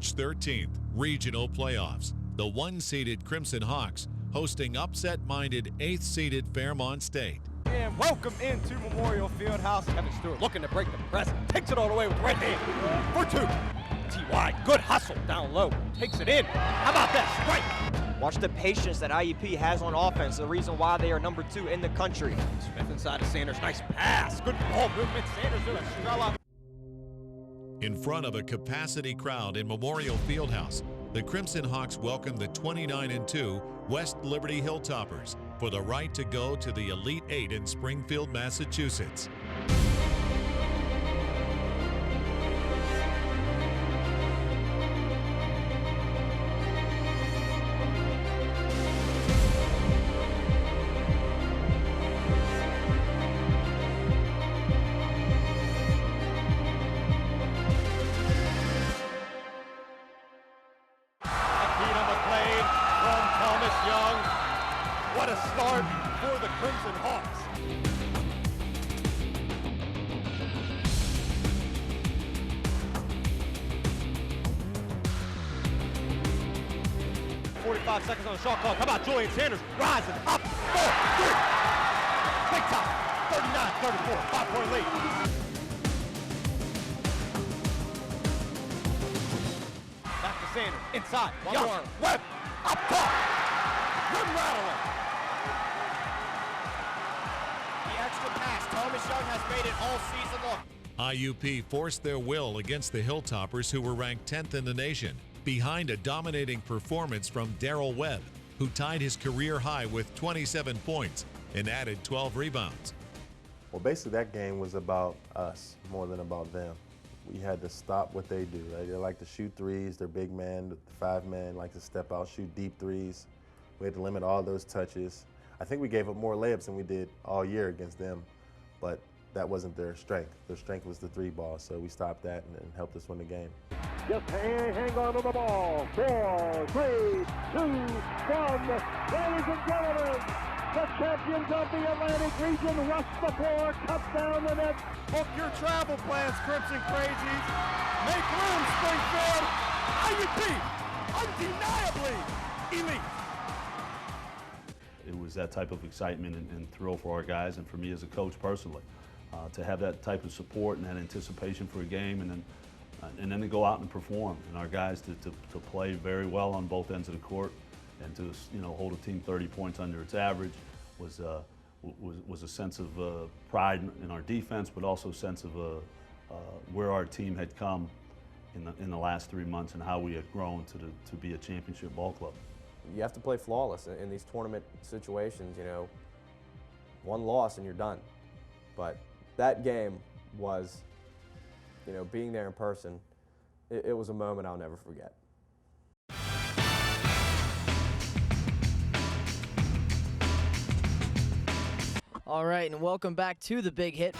March 13th, regional playoffs. The one-seeded Crimson Hawks hosting upset-minded 8th-seeded Fairmont State. And welcome into Memorial Fieldhouse. Kevin Stewart looking to break the press. Takes it all the way with right hand. For two. T.Y. Good hustle down low. Takes it in. How about that strike? Watch the patience that IUP has on offense. The reason why they are number 2 in the country. Smith inside of Sanders. Nice pass. Good ball movement. Sanders to Estrella. In front of a capacity crowd in Memorial Fieldhouse, the Crimson Hawks welcome the 29-2 West Liberty Hilltoppers for the right to go to the Elite Eight in Springfield, Massachusetts. What a start for the Crimson Hawks. .45 seconds on the shot clock. How about Julian Sanders rising up? 4-3. Big time. 39-34. 5-point lead. Back to Sanders. Inside. Young. Webb. Up top. Good rattling. Extra pass. Thomas Young has made it all season long. IUP forced their will against the Hilltoppers, who were ranked 10th in the nation, behind a dominating performance from Darrell Webb, who tied his career high with 27 points and added 12 rebounds. Well, basically that game was about us more than about them. We had to stop what they do. Right? They like to shoot threes. They're big man, the 5-man like to step out, shoot deep threes. We had to limit all those touches. I think we gave up more layups than we did all year against them, but that wasn't their strength. Their strength was the 3-ball, so we stopped that and helped us win the game. Just hang on to the ball. 4, 3, 2, 1. Ladies and gentlemen, the champions of the Atlantic region rush the floor, cut down the net. Book your travel plans, Crimson Crazies. Make room, Springfield. IUP, undeniably elite. It was that type of excitement and thrill for our guys and for me as a coach personally. To have that type of support and that anticipation for a game and then to go out and perform. And our guys to play very well on both ends of the court and to hold a team 30 points under its average was a sense of pride in our defense, but also a sense of where our team had come in the last 3 months and how we had grown to be a championship ball club. You have to play flawless in these tournament situations. One loss and you're done. But that game was, being there in person, it was a moment I'll never forget. All right, and welcome back to the Big Hit.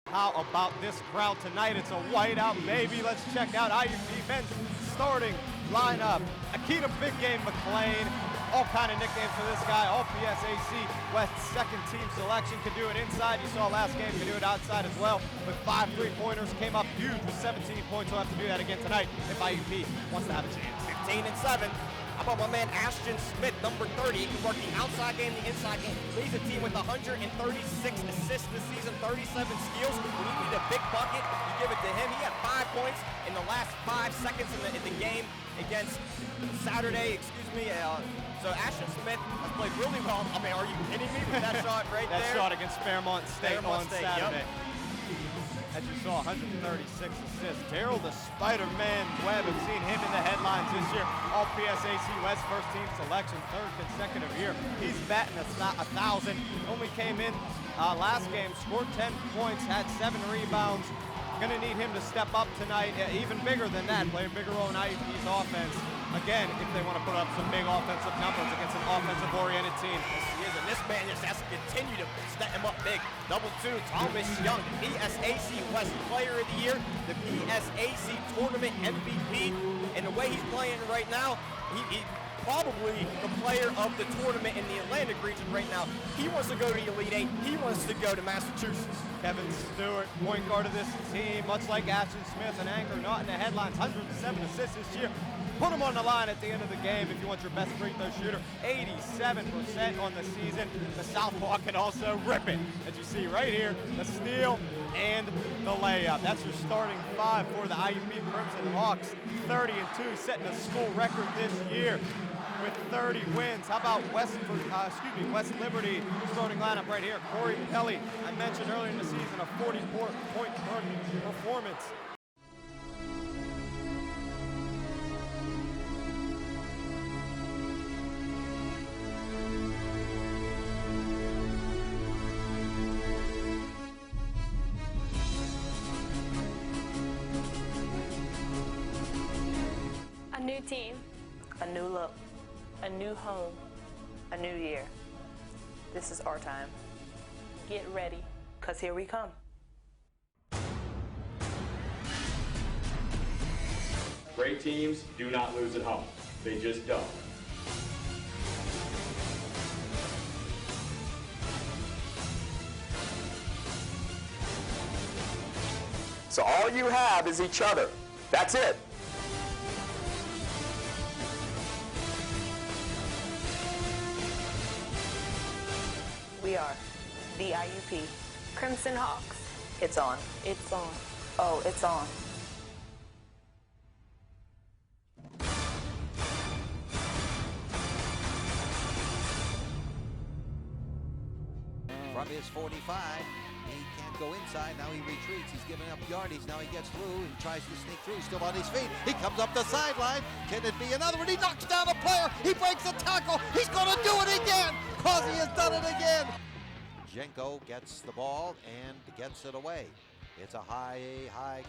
How about this crowd tonight? It's a whiteout, baby. Let's check out IUP men's starting lineup. Akita Big Game McLean, all kind of nicknames for this guy. All PSAC West second team selection. Can do it inside. You saw last game. Can do it outside as well. With 5 3-pointers, came up huge with 17 points. We'll have to do that again tonight if IUP wants to have a chance. 15-7. How about my man Ashton Smith, number 30? He can work the outside game, the inside game. Leads the team with 136 assists this season, 37 steals. When you need a big bucket, you give it to him. He had 5 points in the last 5 seconds in the game against Saturday, So Ashton Smith has played really well. I mean, are you kidding me with that shot right there? That shot against Fairmont State on Saturday. Yep. as you saw, 136 assists. Daryl the Spider-Man Webb, have seen him in the headlines this year. All PSAC West first team selection, third consecutive year. He's batting 1,000. Only came in last game, scored 10 points, had 7 rebounds. Gonna need him to step up tonight, even bigger than that, play a bigger role in IUP's offense. Again, if they want to put up some big offensive numbers against an offensive-oriented team. Yes, he is, and this man just has to continue to step him up big. Double 2, Thomas Young, the PSAC West Player of the Year, the PSAC Tournament MVP, and the way he's playing right now, he probably the player of the tournament in the Atlantic region right now. He wants to go to the Elite Eight. He wants to go to Massachusetts. Kevin Stewart, point guard of this team, much like Ashton Smith and Anchor not in the headlines, 107 assists this year. Put him on the line at the end of the game if you want your best free throw shooter. 87% on the season. The Southpaw can also rip it. As you see right here, the steal and the layup. That's your starting 5 for the IUP Crimson Hawks. 30-2, setting a school record this year with 30 wins. How about West Liberty starting lineup right here? Corey Kelly, I mentioned earlier in the season, a 44-point performance. A new team, A new look, a new home, a new year. This is our time, get ready. 'cause here we come. Great teams do not lose at home. They just don't. So all you have is each other. That's it. We are the IUP. Crimson Hawks, It's on. it's on. Oh, it's on. From his 45, he can't go inside. Now he retreats. He's giving up yardage. Now he gets through. He tries to sneak through. Still on his feet. He comes up the sideline. Can it be another one? He knocks down a player. He breaks a tackle. He's going to do it again. Causey has done it again. Jenko gets the ball and gets it away. It's a high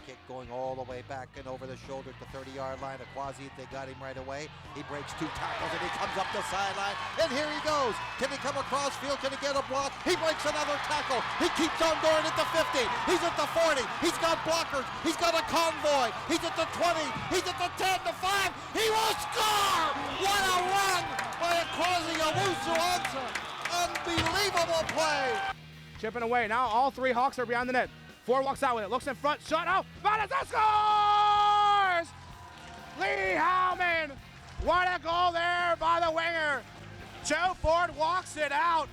kick going all the way back and over the shoulder at the 30-yard line. Aquasi, they got him right away. He breaks 2 tackles and he comes up the sideline. And here he goes. Can he come across field? Can he get a block? He breaks another tackle. He keeps on going at the 50. He's at the 40. He's got blockers. He's got a convoy. He's at the 20. He's at the 10, the 5. He will score! What a run by Aquasi Owusu-Ansah. Unbelievable play. Chipping away. Now all 3 Hawks are behind the net. Ford walks out with it. Looks in front. Shot out. Vanessa scores! Lee Howman. What a goal there by the winger. Joe Ford walks it out.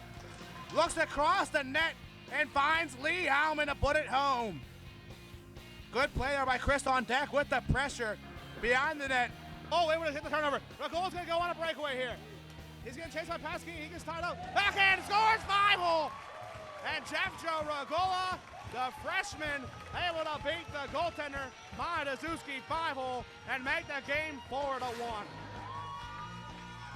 Looks across the net and finds Lee Howman to put it home. Good play there by Chris on deck with the pressure behind the net. Oh, able to hit the turnover. Ragola's going to go on a breakaway here. He's going to chase by Paskey. He gets tied up. Backhand scores 5-hole. And Jeff Joe Ragola, the freshman, able to beat the goaltender, Maya Dazuski 5-hole and make the game 4-1.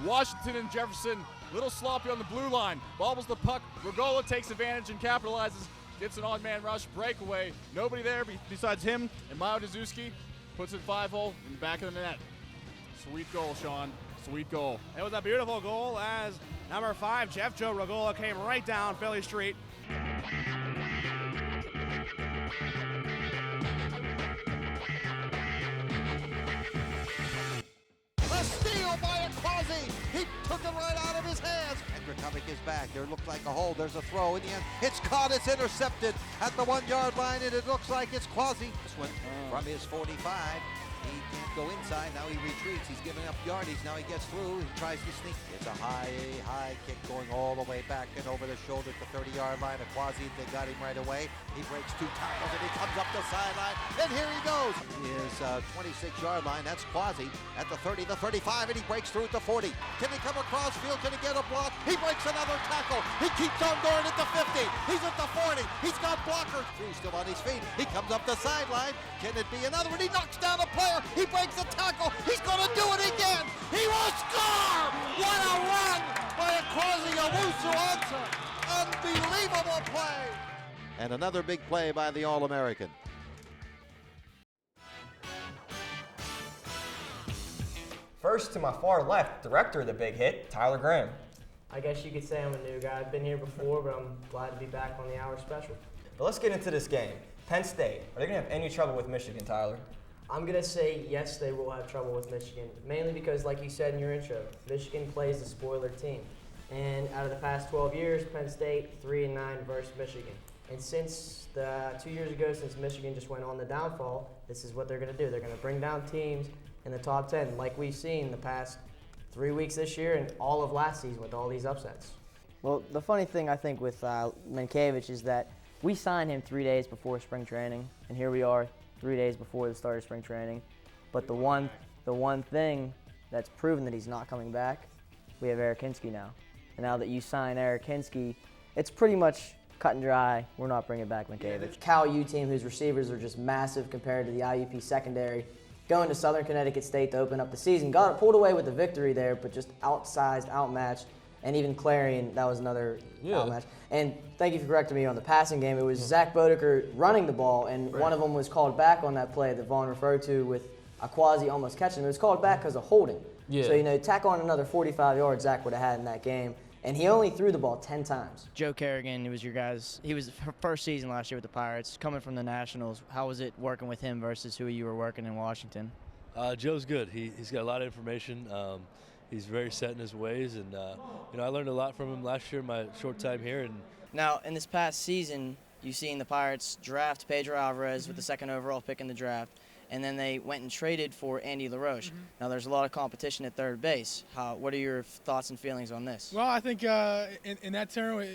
Washington and Jefferson, little sloppy on the blue line. Bobbles the puck. Ragola takes advantage and capitalizes. Gets an odd-man rush breakaway. Nobody there besides him, and Maya Dazuski puts it 5-hole in the back of the net. Sweet goal, Sean. Sweet goal. It was a beautiful goal as number 5, Jeff Joe Ragola, came right down Philly Street. A steal by Aquasi. He took it right out of his hands. Hendrikovic is back. There looked like a hole. There's a throw in the end. It's caught. It's intercepted at the 1-yard line, and it looks like it's Quasi. This one from his 45. He can't go inside. Now he retreats. He's giving up yardage. Now he gets through. He tries to sneak. It's a high kick going all the way back and over the shoulder at the 30-yard line. Aquasi, they got him right away. He breaks 2 tackles and he comes up the sideline. And here he goes. His 26-yard line. That's Quasi at the 30, the 35, and he breaks through at the 40. Can he come across field? Can he get a block? He breaks another tackle. He keeps on going at the 50. He's at the 40. He's got blockers. He's still on his feet. He comes up the sideline. Can it be another one? He knocks down a player. He breaks a tackle. He's going to do it again. He will score. What a run by Aquasi Owusu-Ansah. Unbelievable play. And another big play by the All-American. First, to my far left, director of the Big Hit, Tyler Graham. I guess you could say I'm a new guy. I've been here before, but I'm glad to be back on the Hour Special. But let's get into this game. Penn State, are they going to have any trouble with Michigan, Tyler? I'm going to say yes, they will have trouble with Michigan, mainly because, like you said in your intro, Michigan plays the spoiler team. And out of the past 12 years, Penn State 3-9 versus Michigan. And since 2 years ago, since Michigan just went on the downfall, this is what they're going to do. They're going to bring down teams in the top 10, like we've seen the past 3 weeks this year and all of last season with all these upsets. Well, the funny thing I think with Minkiewicz is that we signed him 3 days before spring training, and here we are 3 days before the start of spring training. But the one thing that's proven that he's not coming back, we have Eric Hinsky now. And now that you sign Eric Hinsky, it's pretty much cut and dry. We're not bringing back Minkiewicz. Cal U team, whose receivers are just massive compared to the IUP secondary, going to Southern Connecticut State to open up the season. Got it pulled away with the victory there, but just outsized, outmatched. And even Clarion, that was another outmatch. And thank you for correcting me on the passing game. It was Zach Bodeker running the ball, and one of them was called back on that play that Vaughn referred to with Aquasi almost catching him. It was called back because of holding. Yeah. So, tack on another 45 yards Zach would have had in that game. And he only threw the ball 10 times. Joe Kerrigan, he was your guys. He was her first season last year with the Pirates, coming from the Nationals. How was it working with him versus who you were working in Washington? Joe's good. He's got a lot of information. He's very set in his ways, and I learned a lot from him last year in my short time here. And now, in this past season, you've seen the Pirates draft Pedro Alvarez with the second overall pick in the draft, and then they went and traded for Andy LaRoche. Now, there's a lot of competition at third base. What are your thoughts and feelings on this? Well, I think in that term,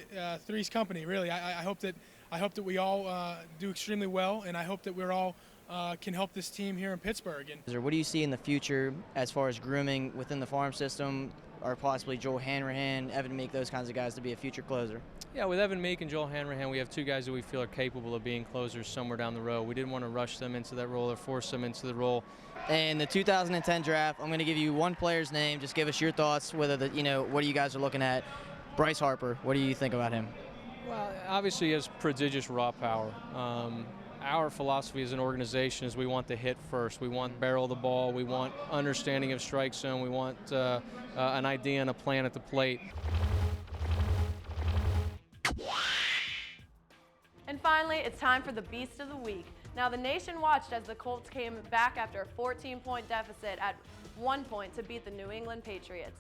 three's company. Really, I hope that we all do extremely well, and I hope that we're all can help this team here in Pittsburgh. And what do you see in the future as far as grooming within the farm system, or possibly Joel Hanrahan, Evan Meek, those kinds of guys to be a future closer? Yeah, with Evan Meek and Joel Hanrahan, we have two guys that we feel are capable of being closers somewhere down the road. We didn't want to rush them into that role or force them into the role. In the 2010 draft, I'm going to give you one player's name. Just give us your thoughts, whether what you guys are looking at. Bryce Harper, what do you think about him? Well, obviously he has prodigious raw power. Our philosophy as an organization is we want to hit first. We want barrel the ball. We want understanding of strike zone. We want an idea and a plan at the plate. And finally, it's time for the Beast of the Week. Now, the nation watched as the Colts came back after a 14-point deficit at one point to beat the New England Patriots.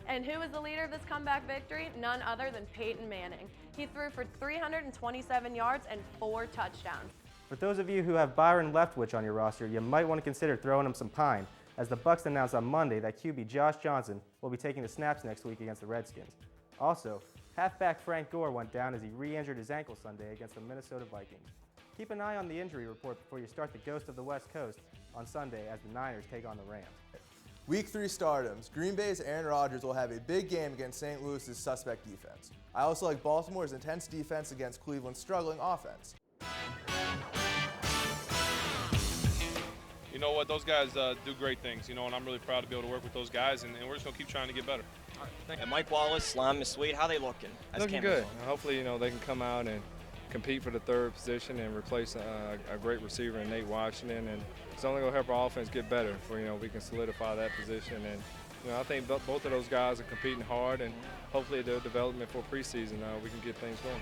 And who was the leader of this comeback victory? None other than Peyton Manning. He threw for 327 yards and 4 touchdowns. For those of you who have Byron Leftwich on your roster, you might want to consider throwing him some pine, as the Bucs announced on Monday that QB Josh Johnson will be taking the snaps next week against the Redskins. Also, halfback Frank Gore went down as he re-injured his ankle Sunday against the Minnesota Vikings. Keep an eye on the injury report before you start the Ghost of the West Coast on Sunday as the Niners take on the Rams. Week 3 stardoms. Green Bay's Aaron Rodgers will have a big game against St. Louis's suspect defense. I also like Baltimore's intense defense against Cleveland's struggling offense. You know what, those guys do great things, and I'm really proud to be able to work with those guys, and we're just going to keep trying to get better. All right, and Mike Wallace, Slime, Miss Sweet, how they looking? Looking good. Hopefully, they can come out and compete for the third position and replace a great receiver in Nate Washington, and it's only going to help our offense get better for, we can solidify that position. And, I think both of those guys are competing hard, and hopefully their development for preseason, we can get things going.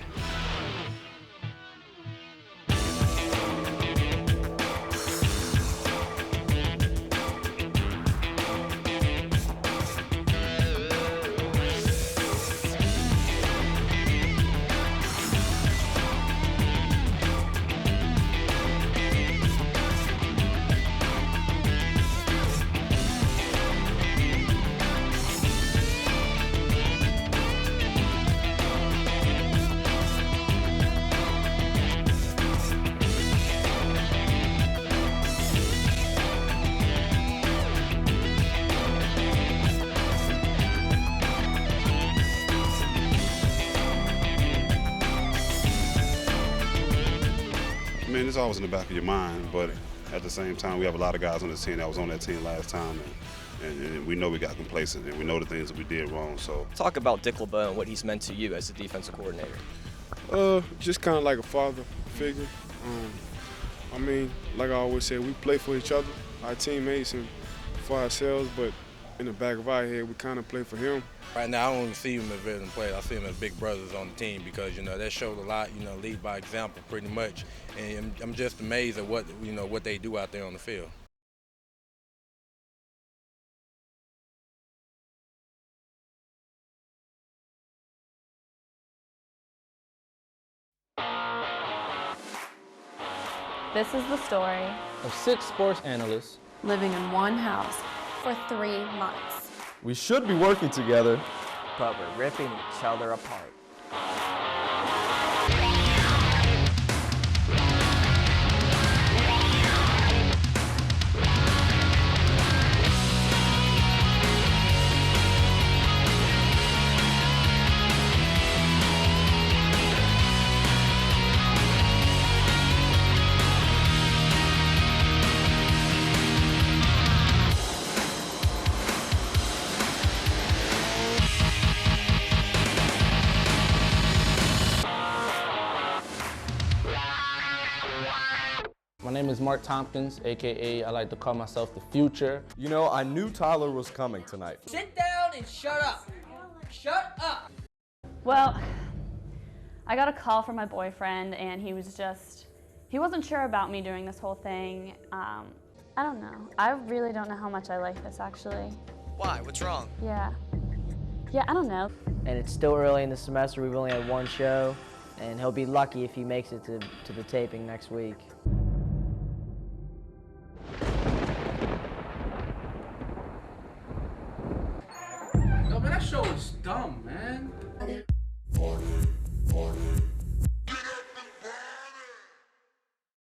it's always in the back of your mind, but at the same time, we have a lot of guys on this team that was on that team last time, and we know we got complacent, and we know the things that we did wrong. So Talk about Dick LeBeau and what he's meant to you as a defensive coordinator. Just kind of like a father figure. I mean, like I always say, we play for each other, our teammates, and for ourselves, but in the back of our head, we kind of play for him. Right now, I don't even see him as veteran players. I see him as big brothers on the team because, that showed a lot, lead by example pretty much. And I'm just amazed at what they do out there on the field. This is the story of 6 sports analysts living in one house for 3 months. We should be working together, but we're ripping each other apart. My name is Mark Tompkins, AKA I like to call myself the future. I knew Tyler was coming tonight. Sit down and shut up. Shut up. Well, I got a call from my boyfriend and he wasn't sure about me doing this whole thing. I don't know. I really don't know how much I like this actually. Why? What's wrong? Yeah, I don't know. And it's still early in the semester. We've only had 1 show, and he'll be lucky if he makes it to the taping next week. No, man, that show is dumb.